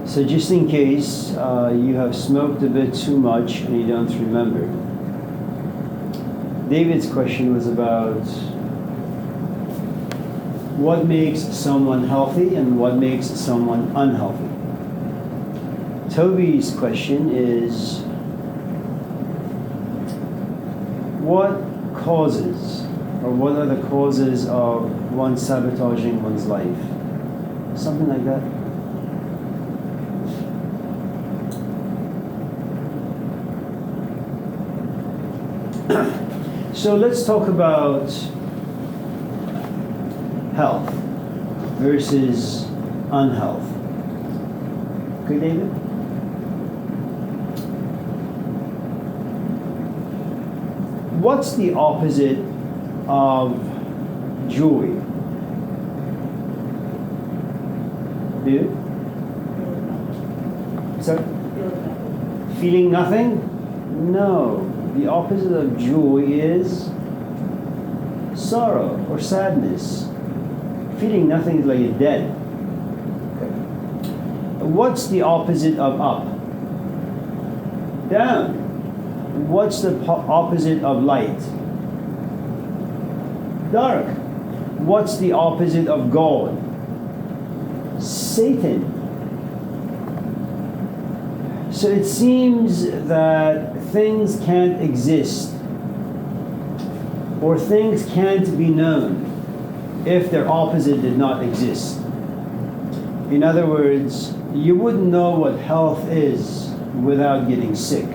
So just in case you have smoked a bit too much and you don't remember, David's question was about what makes someone healthy and what makes someone unhealthy. Toby's question is what causes or what are the causes of one sabotaging one's life? Something like that. So let's talk about health versus unhealth. Okay, David? What's the opposite of joy? David? Sorry? Feeling nothing? No. The opposite of joy is sorrow or sadness. Feeling nothing is like you're dead. Okay. What's the opposite of up? Down. What's the opposite of light? Dark. What's the opposite of God? Satan. So it seems that things can't exist or things can't be known if their opposite did not exist. In other words, you wouldn't know what health is without getting sick.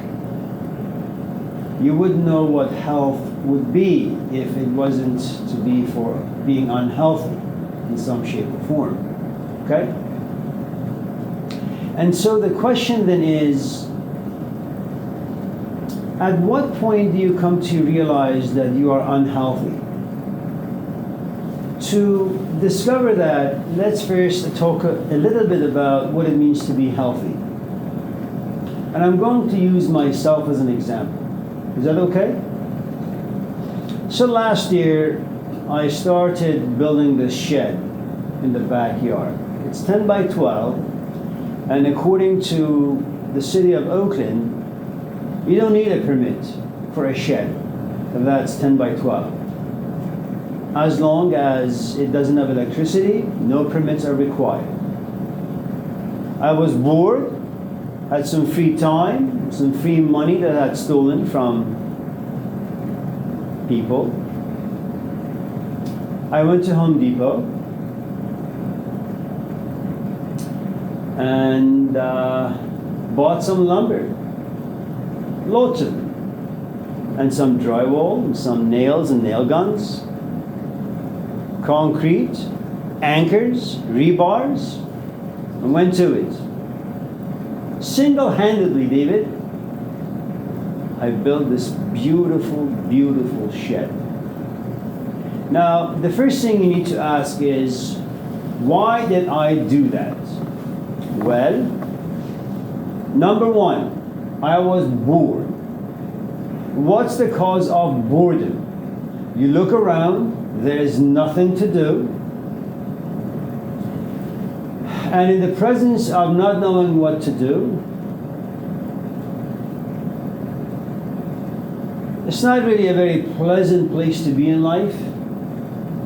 You wouldn't know what health would be if it wasn't to be for being unhealthy in some shape or form. Okay? And so the question then is, at what point do you come to realize that you are unhealthy? To discover that, let's first talk a little bit about what it means to be healthy. And I'm going to use myself as an example. Is that okay? So last year, I started building this shed in the backyard. It's 10 by 12, and according to the city of Oakland, you don't need a permit for a shed that's 10 by 12. As long as it doesn't have electricity, no permits are required. I was bored, had some free time, some free money that I had stolen from people. I went to Home Depot and bought some lumber, lots of them, and some drywall, and some nails and nail guns, concrete, anchors, rebars, and went to it. Single-handedly, David, I built this beautiful, beautiful shed. Now, the first thing you need to ask is, why did I do that? Well, number one, I was bored. What's the cause of boredom? You look around, there's nothing to do. And in the presence of not knowing what to do, it's not really a very pleasant place to be in life,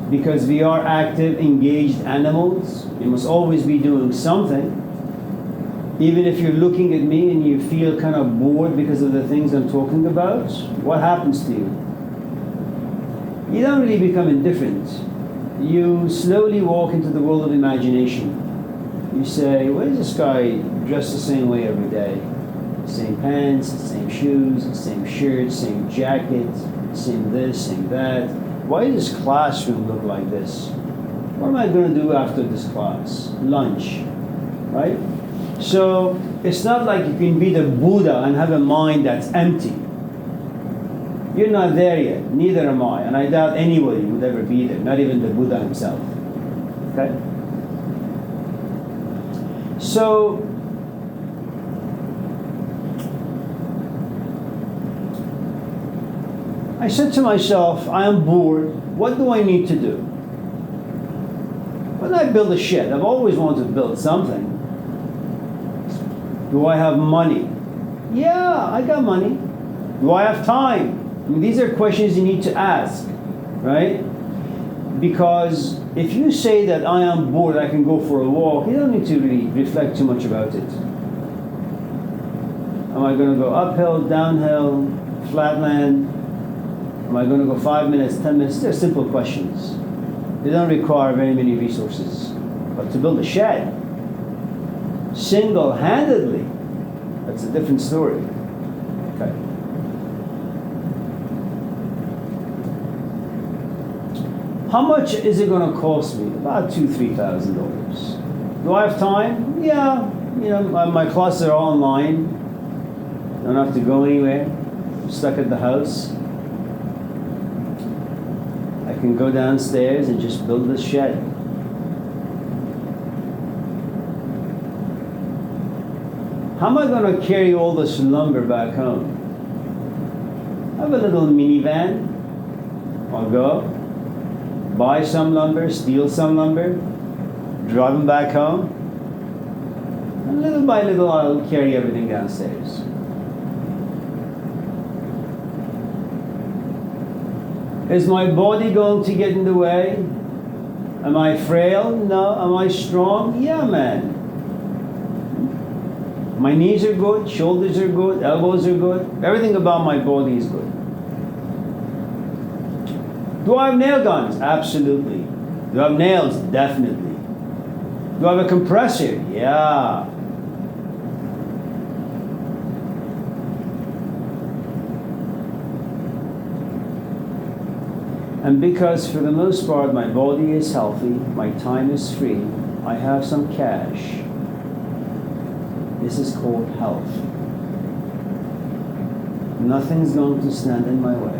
because we are active, engaged animals. You must always be doing something. Even if you're looking at me and you feel kind of bored because of the things I'm talking about, what happens to you? You don't really become indifferent. You slowly walk into the world of imagination. You say, why is this guy dressed the same way every day? Same pants, same shoes, same shirt, same jacket, same this, same that. Why does this classroom look like this? What am I going to do after this class? Lunch, right? So it's not like you can be the Buddha and have a mind that's empty. You're not there yet, neither am I, and I doubt anybody would ever be there, not even the Buddha himself. Okay? So I said to myself, I am bored. What do I need to do? When I build a shed, I've always wanted to build something. Do I have money? Yeah, I got money. Do I have time? I mean, these are questions you need to ask, right? Because if you say that I am bored, I can go for a walk, you don't need to really reflect too much about it. Am I going to go uphill, downhill, flatland? Am I going to go 5 minutes, 10 minutes? They're simple questions. They don't require very many resources. But to build a shed, single-handedly, that's a different story. Okay. How much is it going to cost me? About $2,000-3,000. Do I have time? Yeah. You know, my classes are online. Don't have to go anywhere. I'm stuck at the house. I can go downstairs and just build this shed. How am I going to carry all this lumber back home? I have a little minivan. I'll go, buy some lumber, steal some lumber, drive them back home, and little by little I'll carry everything downstairs. Is my body going to get in the way? Am I frail? No. Am I strong? Yeah, man. My knees are good, shoulders are good, elbows are good. Everything about my body is good. Do I have nail guns? Absolutely. Do I have nails? Definitely. Do I have a compressor? Yeah. And because for the most part my body is healthy, my time is free, I have some cash. This is called health. Nothing's going to stand in my way.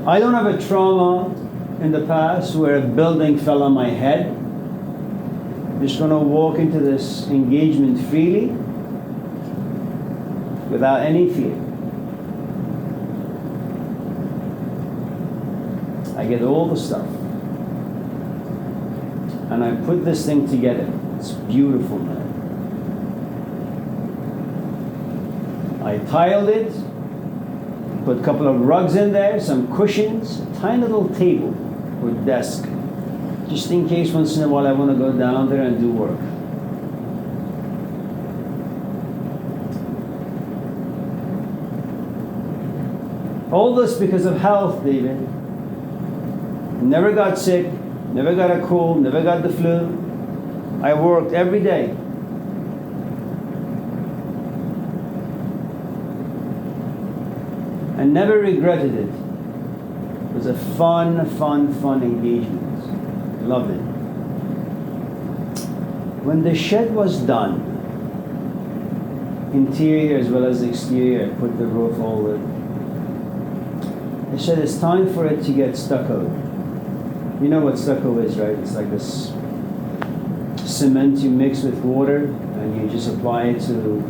I don't have a trauma in the past where a building fell on my head. I'm just going to walk into this engagement freely without any fear. I get all the stuff. And I put this thing together. It's beautiful, man. I tiled it, put a couple of rugs in there, some cushions, a tiny little table or desk, just in case once in a while I want to go down there and do work. All this because of health, David. Never got sick, never got a cold, never got the flu. I worked every day. And never regretted it. It was a fun engagement. Loved it. When the shed was done, interior as well as exterior, I put the roof over. I said it's time for it to get stuccoed. You know what stucco is, right? It's like this cement you mix with water and you just apply it to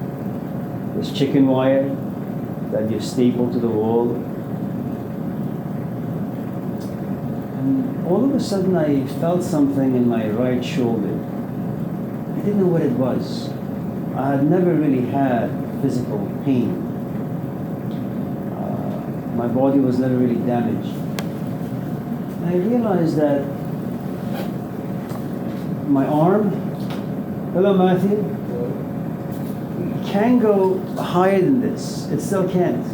this chicken wire that you staple to the wall. And all of a sudden I felt something in my right shoulder. I didn't know what it was. I had never really had physical pain. My body was never really damaged. And I realized that my arm, hello Matthew, can go higher than this. It still can't.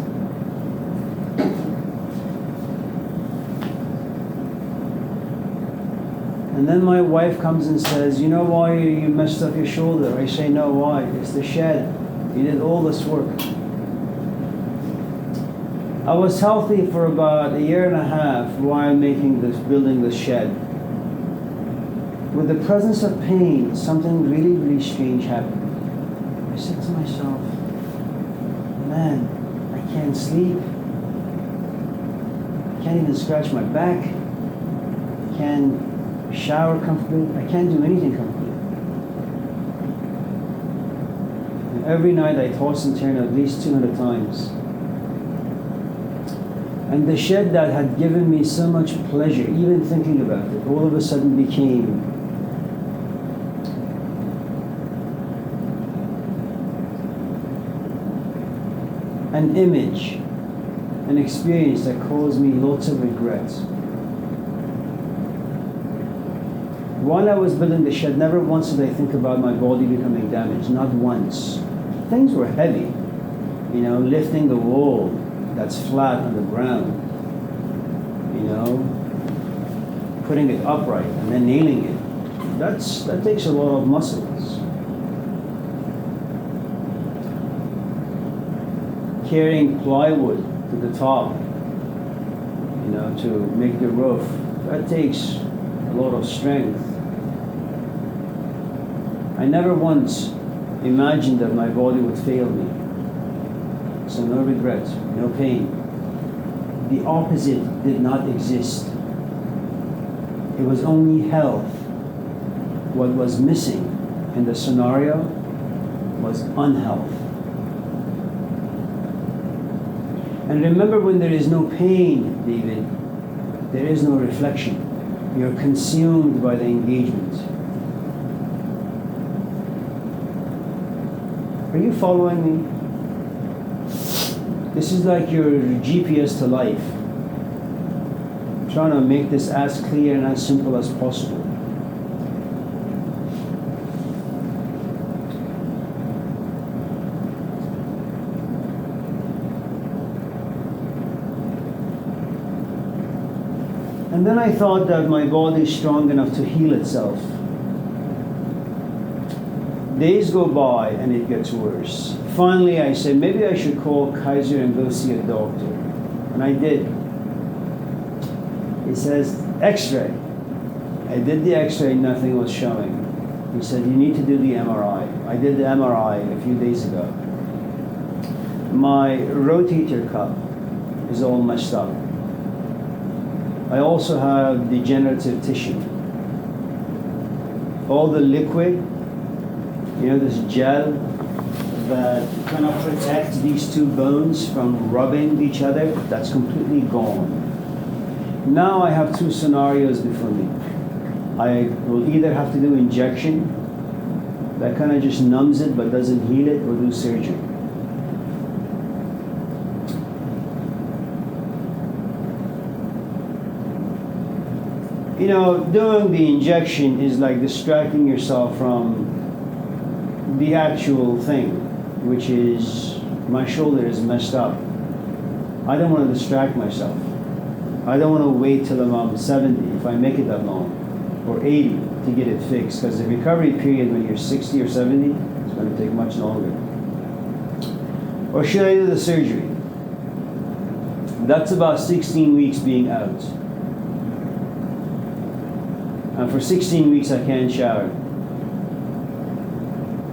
And then my wife comes and says, you know why you messed up your shoulder? I say, no, why? It's the shed. You did all this work. I was healthy for about 1.5 years while building this shed. With the presence of pain, something really strange happened. I said to myself, man, I can't sleep. I can't even scratch my back. I can't shower comfortably. I can't do anything comfortably. And every night I toss and turn at least 200 times. And the shed that had given me so much pleasure, even thinking about it, all of a sudden became an image, an experience that caused me lots of regrets. While I was building the shed, never once did I think about my body becoming damaged, not once. Things were heavy, lifting the wall that's flat on the ground, putting it upright and then nailing it. That takes a lot of muscles. Carrying plywood to the top, to make the roof, that takes a lot of strength. I never once imagined that my body would fail me. So no regrets, no pain. The opposite did not exist. It was only health. What was missing in the scenario was unhealth. And remember, when there is no pain, David, there is no reflection. You're consumed by the engagement. Are you following me? This is like your GPS to life. I'm trying to make this as clear and as simple as possible. And then I thought that my body is strong enough to heal itself. Days go by and it gets worse. Finally, I said, maybe I should call Kaiser and go see a doctor. And I did. He says, X-ray. I did the X-ray, nothing was showing. He said, you need to do the MRI. I did the MRI a few days ago. My rotator cuff is all messed up. I also have degenerative tissue. All the liquid, this gel that kind of protects these two bones from rubbing each other, that's completely gone. Now I have two scenarios before me. I will either have to do injection, that kind of just numbs it but doesn't heal it, or do surgery. Doing the injection is like distracting yourself from the actual thing, which is my shoulder is messed up. I don't want to distract myself. I don't want to wait till I'm 70, if I make it that long, or 80 to get it fixed, because the recovery period when you're 60 or 70 is going to take much longer. Or should I do the surgery? That's about 16 weeks being out. And for 16 weeks I can't shower.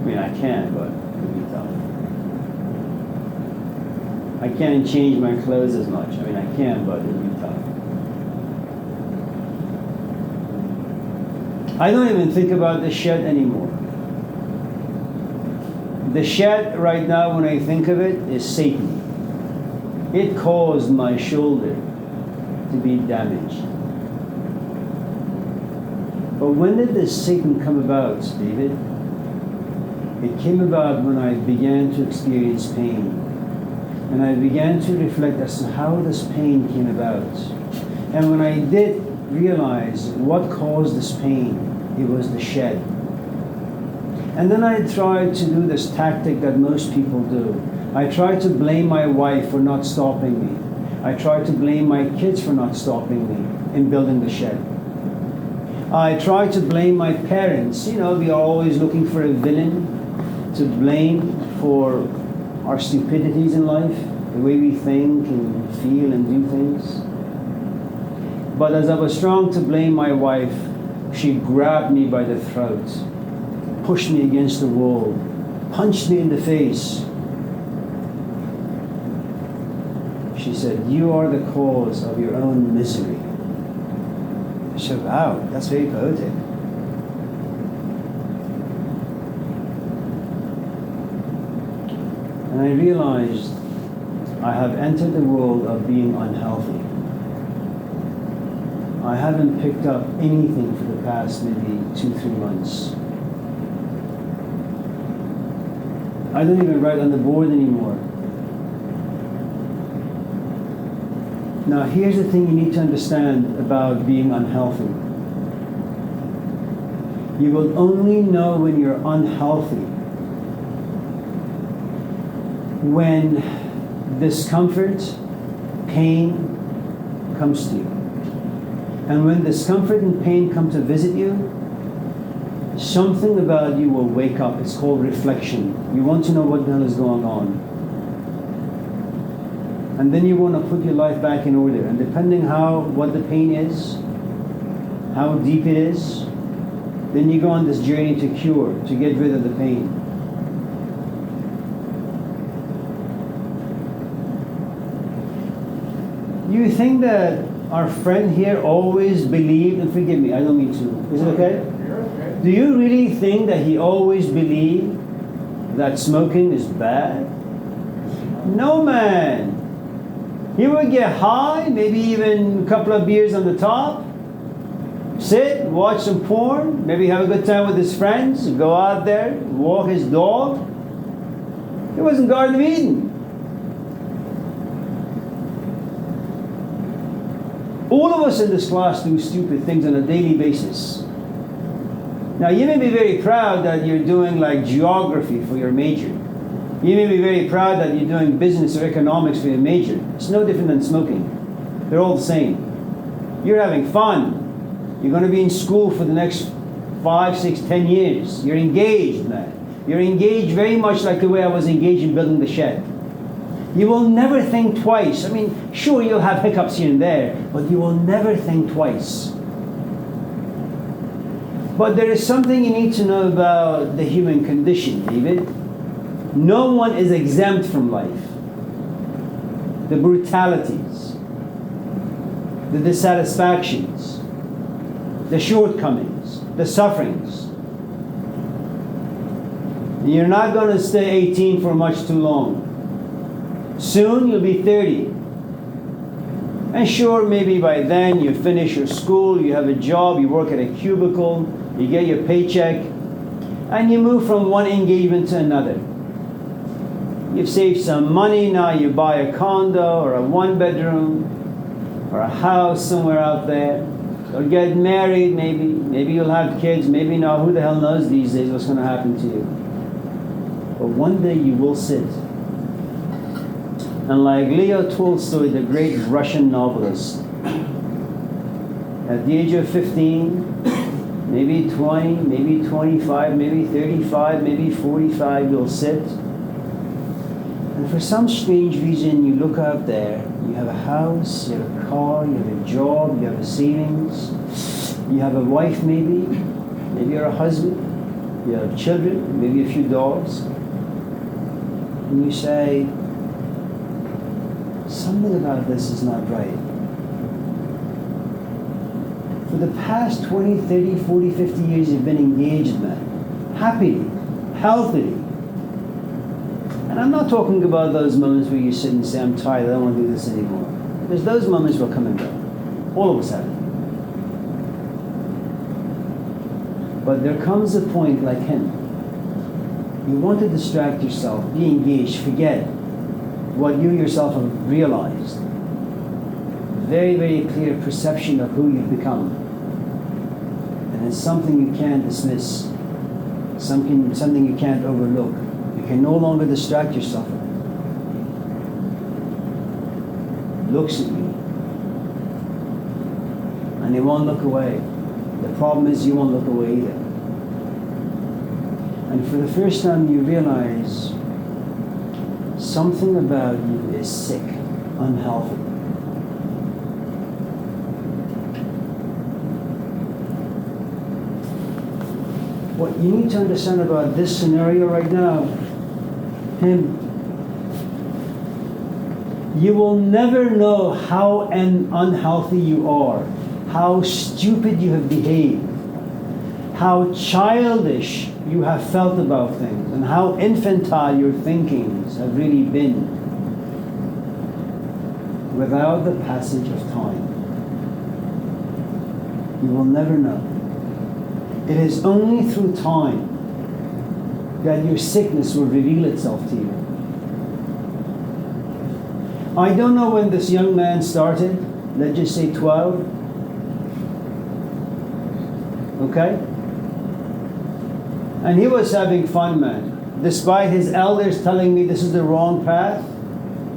I mean, I can, but it'll be tough. I can't change my clothes as much. I mean, I can, but it'll be tough. I don't even think about the shed anymore. The shed right now, when I think of it, is Satan. It caused my shoulder to be damaged. But when did this Satan come about, David? It came about when I began to experience pain. And I began to reflect as to how this pain came about. And when I did realize what caused this pain, it was the shed. And then I tried to do this tactic that most people do. I tried to blame my wife for not stopping me. I tried to blame my kids for not stopping me in building the shed. I tried to blame my parents. We are always looking for a villain to blame for our stupidities in life, the way we think and feel and do things. But as I was strong to blame my wife, she grabbed me by the throat, pushed me against the wall, punched me in the face. She said, "You are the cause of your own misery." I said, "Wow, that's very poetic." And I realized I have entered the world of being unhealthy. I haven't picked up anything for the past maybe 2-3 months. I don't even write on the board anymore. Now, here's the thing you need to understand about being unhealthy. You will only know when you're unhealthy when discomfort, pain comes to you. And when discomfort and pain come to visit you, something about you will wake up. It's called reflection. You want to know what the hell is going on. And then you want to put your life back in order. And depending what the pain is, how deep it is, then you go on this journey to cure, to get rid of the pain. You think that our friend here always believed, and forgive me, I don't mean to. Is it okay? Do you really think that he always believed that smoking is bad? No, man. He would get high, maybe even a couple of beers on the top, sit, watch some porn, maybe have a good time with his friends, go out there, walk his dog. It wasn't Garden of Eden. All of us in this class do stupid things on a daily basis. Now, you may be very proud that you're doing like geography for your major. You may be very proud that you're doing business or economics for your major. It's no different than smoking. They're all the same. You're having fun. You're going to be in school for the next 5, 6, 10 years. You're engaged, man. You're engaged very much like the way I was engaged in building the shed. You will never think twice. I mean, sure, you'll have hiccups here and there, but you will never think twice. But there is something you need to know about the human condition, David. No one is exempt from life. The brutalities, the dissatisfactions, the shortcomings, the sufferings. You're not going to stay 18 for much too long. Soon you'll be 30. And sure, maybe by then you finish your school, you have a job, you work at a cubicle, you get your paycheck, and you move from one engagement to another. You've saved some money, now you buy a condo or a one-bedroom or a house somewhere out there, or get married maybe. Maybe you'll have kids, maybe not. Who the hell knows these days what's going to happen to you? But one day you will sit. And like Leo Tolstoy, the great Russian novelist, at the age of 15, maybe 20, maybe 25, maybe 35, maybe 45, you'll sit. And for some strange reason, you look out there, you have a house, you have a car, you have a job, you have a savings, you have a wife maybe you're a husband, you have children, maybe a few dogs. And you say, something about this is not right. For the past 20, 30, 40, 50 years you've been engaged, man. Happily, healthily. And I'm not talking about those moments where you sit and say, I'm tired, I don't want to do this anymore. Because those moments will come and go. All of us have it. But there comes a point like him. You want to distract yourself, be engaged, forget what you yourself have realized. Very, very clear perception of who you've become. And it's something you can't dismiss, something you can't overlook. You can no longer distract yourself from it. Looks at you. And he won't look away. The problem is you won't look away either. And for the first time you realize something about you is sick, unhealthy. What you need to understand about this scenario right now, you will never know how unhealthy you are, how stupid you have behaved, how childish you have felt about things, and how infantile your thinkings have really been without the passage of time. You will never know. It is only through time that your sickness will reveal itself to you. I don't know when this young man started. Let's just say 12. Okay? And he was having fun, man. Despite his elders telling me this is the wrong path.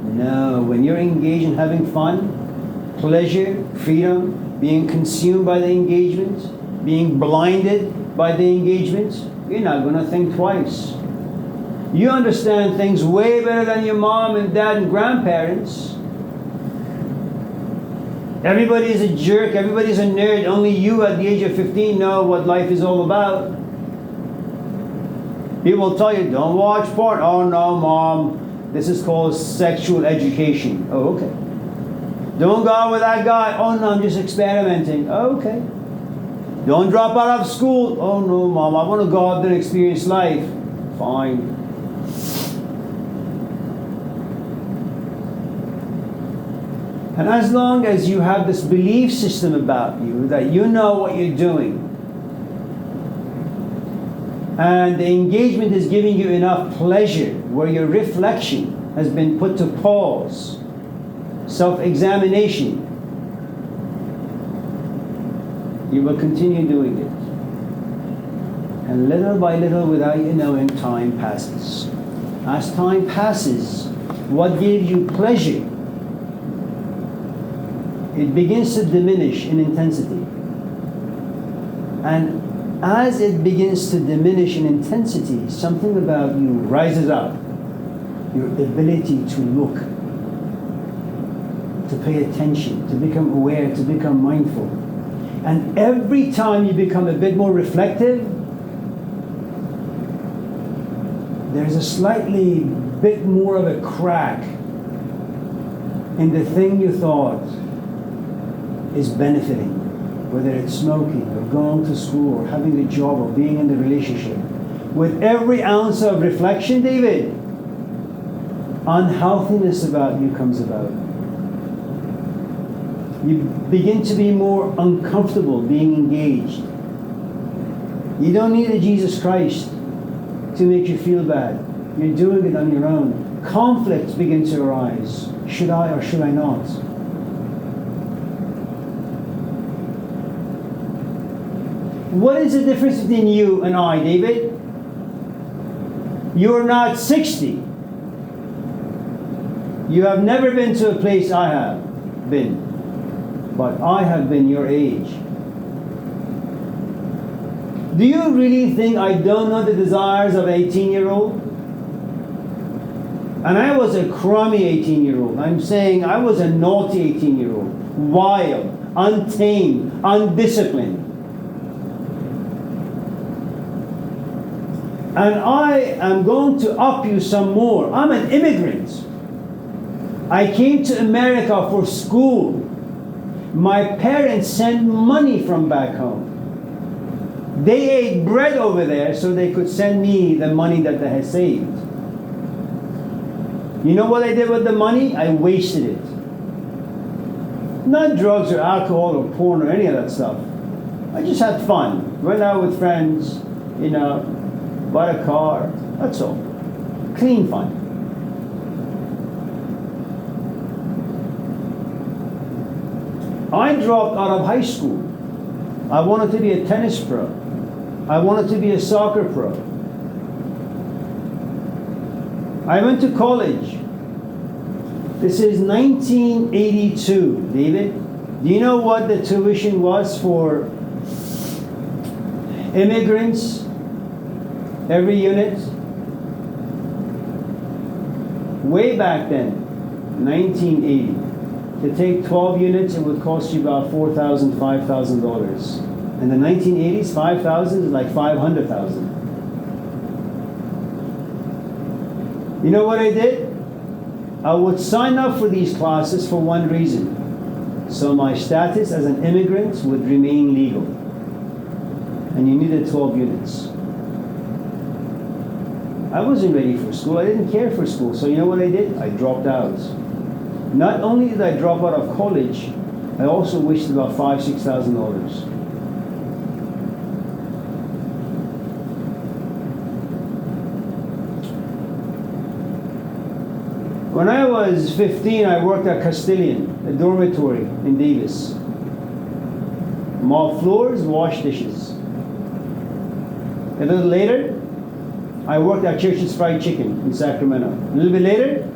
No, when you're engaged in having fun, pleasure, freedom, being consumed by the engagement, being blinded by the engagement, you're not going to think twice. You understand things way better than your mom and dad and grandparents. Everybody is a jerk, everybody's a nerd. Only you at the age of 15 know what life is all about. People will tell you, don't watch porn. Oh no, mom, this is called sexual education. Oh, okay. Don't go out with that guy. Oh no, I'm just experimenting. Oh, okay. Don't drop out of school. Oh no, mom, I want to go out there and experience life. Fine. And as long as you have this belief system about you, that you know what you're doing, and the engagement is giving you enough pleasure, where your reflection has been put to pause, self-examination, you will continue doing it. And little by little, without you knowing, time passes. As time passes, what gave you pleasure, it begins to diminish in intensity. And as it begins to diminish in intensity, something about you rises up. Your ability to look, to pay attention, to become aware, to become mindful. And every time you become a bit more reflective, there's a slightly bit more of a crack in the thing you thought is benefiting, whether it's smoking or going to school or having a job or being in a relationship. With every ounce of reflection, David, unhealthiness about you comes about. You begin to be more uncomfortable being engaged. You don't need a Jesus Christ to make you feel bad. You're doing it on your own. Conflicts begin to arise. Should I or should I not? What is the difference between you and I, David? You're not 60. You have never been to a place I have been. But I have been your age. Do you really think I don't know the desires of an 18-year-old? And I was a crummy 18-year-old. I'm saying I was a naughty 18-year-old. Wild, untamed, undisciplined. And I am going to up you some more. I'm an immigrant. I came to America for school. My parents sent money from back home. They ate bread over there so they could send me the money that they had saved. You know what I did with the money? I wasted it. Not drugs or alcohol or porn or any of that stuff. I just had fun. Went out with friends, bought a car. That's all. Clean fun. I dropped out of high school. I wanted to be a tennis pro. I wanted to be a soccer pro. I went to college. This is 1982, David. Do you know what the tuition was for immigrants every unit? Way back then, 1980. To take 12 units, it would cost you about $4,000, $5,000. In the 1980s, 5,000 is like 500,000. You know what I did? I would sign up for these classes for one reason. So my status as an immigrant would remain legal. And you needed 12 units. I wasn't ready for school. I didn't care for school. So you know what I did? I dropped out. Not only did I drop out of college, I also wasted about $5,000, $6,000. When I was 15, I worked at Castilian, a dormitory in Davis. Mop floors, wash dishes. A little later, I worked at Church's Fried Chicken in Sacramento. A little bit later,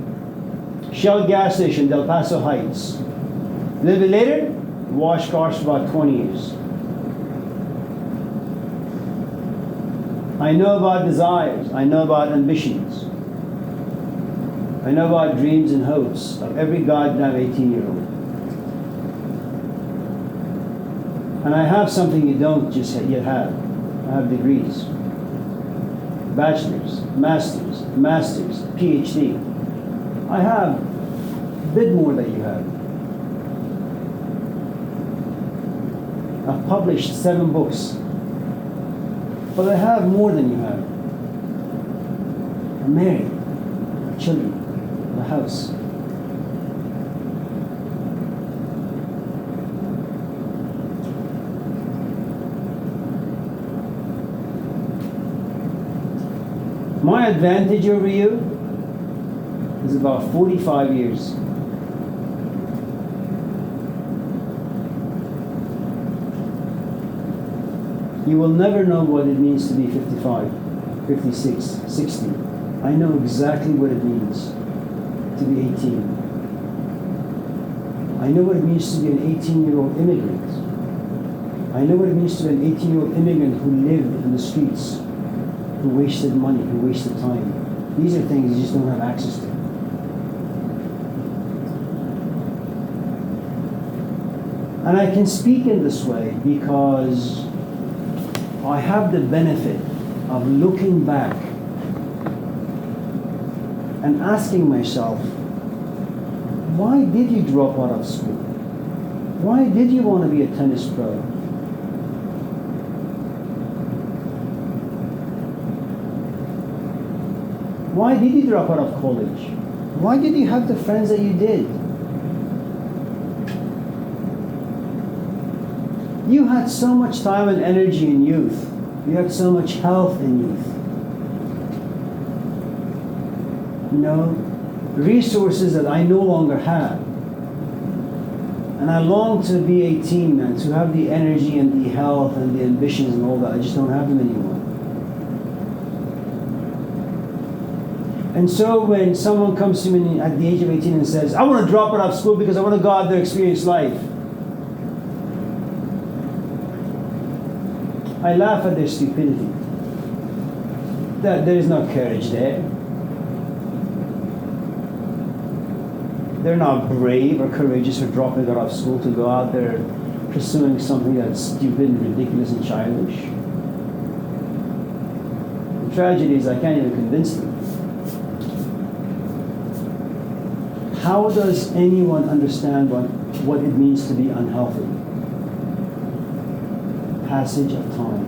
Shell gas station, Del Paso Heights. A little bit later, washed cars for about 20 years. I know about desires. I know about ambitions. I know about dreams and hopes of every goddamn 18-year-old. And I have something you don't just yet have. I have degrees. Bachelor's, master's, PhD. I have a bit more than you have. I've published 7 books. But I have more than you have. I'm married, I have children, a house. My advantage over you is about 45 years. You will never know what it means to be 55, 56, 60. I know exactly what it means to be 18. I know what it means to be an 18-year-old immigrant. I know what it means to be an 18-year-old immigrant who lived in the streets, who wasted money, who wasted time. These are things you just don't have access to. And I can speak in this way because I have the benefit of looking back and asking myself, why did you drop out of school? Why did you want to be a tennis pro? Why did you drop out of college? Why did you have the friends that you did? You had so much time and energy in youth. You had so much health in youth. You know, resources that I no longer have. And I long to be 18, man, to have the energy and the health and the ambitions and all that. I just don't have them anymore. And so when someone comes to me at the age of 18 and says, I want to drop out of school because I want to go out there and experience life, I laugh at their stupidity. That there is no courage there. They're not brave or courageous for dropping out of school to go out there pursuing something that's stupid and ridiculous and childish. The tragedy is I can't even convince them. How does anyone understand what it means to be unhealthy? Passage of time.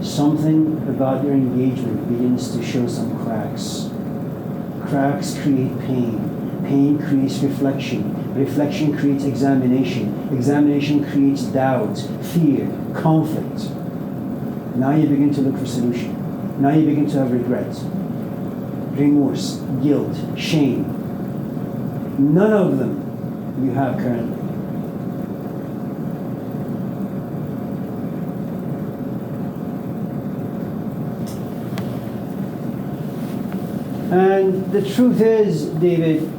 Something about your engagement begins to show some cracks. Cracks create pain. Pain creates reflection. Reflection creates examination. Examination creates doubt, fear, conflict. Now you begin to look for solution. Now you begin to have regret, remorse, guilt, shame. None of them you have currently. And the truth is, David,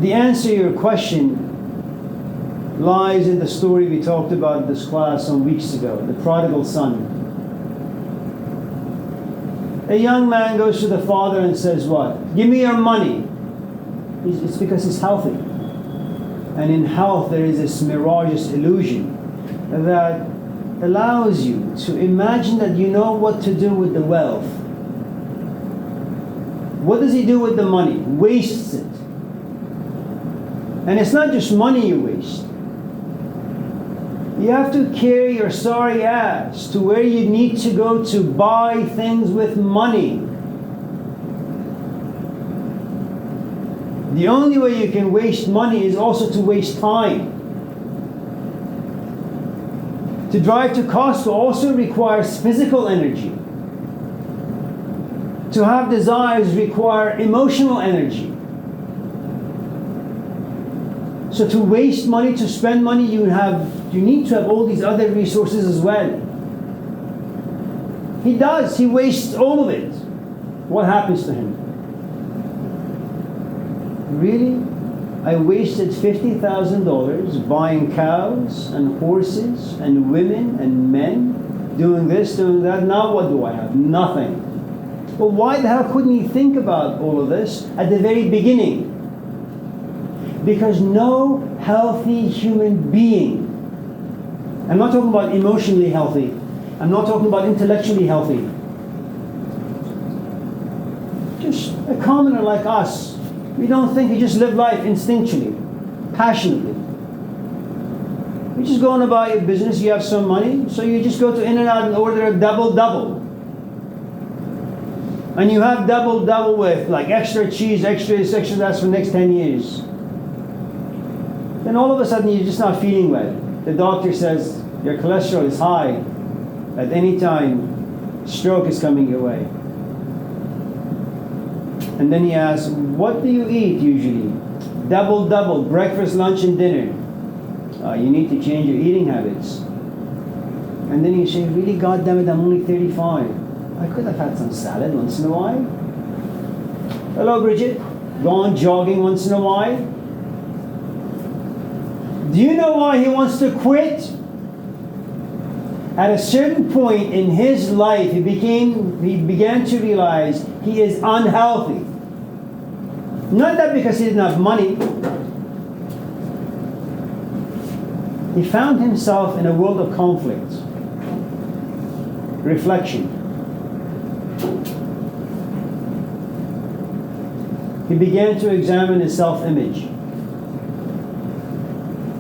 the answer to your question lies in the story we talked about in this class some weeks ago, the prodigal son. A young man goes to the father and says, what? Give me your money. It's because he's healthy. And in health there is this mirageous illusion that allows you to imagine that you know what to do with the wealth. What does he do with the money? Wastes it. And it's not just money you waste. You have to carry your sorry ass to where you need to go to buy things with money. The only way you can waste money is also to waste time. To drive to Costco also requires physical energy. To have desires require emotional energy. So to waste money, to spend money, you need to have all these other resources as well. He does. He wastes all of it. What happens to him? Really? I wasted $50,000 buying cows and horses and women and men, doing this, doing that. Now what do I have? Nothing. Well, why the hell couldn't he think about all of this at the very beginning? Because no healthy human being, I'm not talking about emotionally healthy, I'm not talking about intellectually healthy, just a commoner like us. We don't think, we just live life instinctually, passionately. You just go on about your business, you have some money, so you just go to In-N-Out and order a double-double. And you have double-double with like extra cheese, extra this, extra that for the next 10 years. Then all of a sudden you're just not feeling well. The doctor says your cholesterol is high. At any time, stroke is coming your way. And then he asks, what do you eat usually? Double-double, breakfast, lunch, and dinner. You need to change your eating habits. And then you say, really, God damn it, I'm only 35. I could have had some salad once in a while. Hello, Bridget. Gone jogging once in a while. Do you know why he wants to quit? At a certain point in his life, he began to realize he is unhealthy. Not that because he didn't have money. He found himself in a world of conflict, reflection. He began to examine his self-image.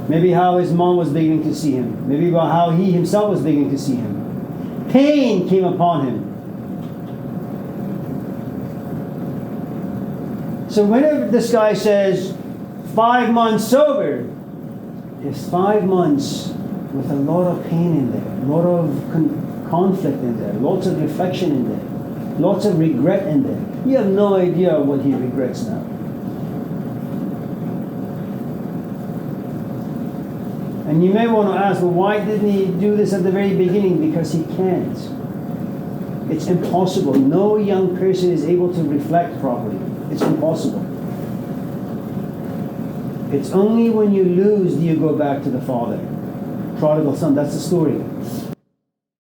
Maybe how his mom was beginning to see him. Maybe about how he himself was beginning to see him. Pain came upon him. So whenever this guy says 5 months sober, it's 5 months with a lot of pain in there, a lot of conflict in there, lots of reflection in there, lots of regret in there. You have no idea what he regrets now. And you may want to ask, well, why didn't he do this at the very beginning? Because he can't. It's impossible. No young person is able to reflect properly. It's impossible. It's only when you lose do you go back to the Father. Prodigal son, that's the story.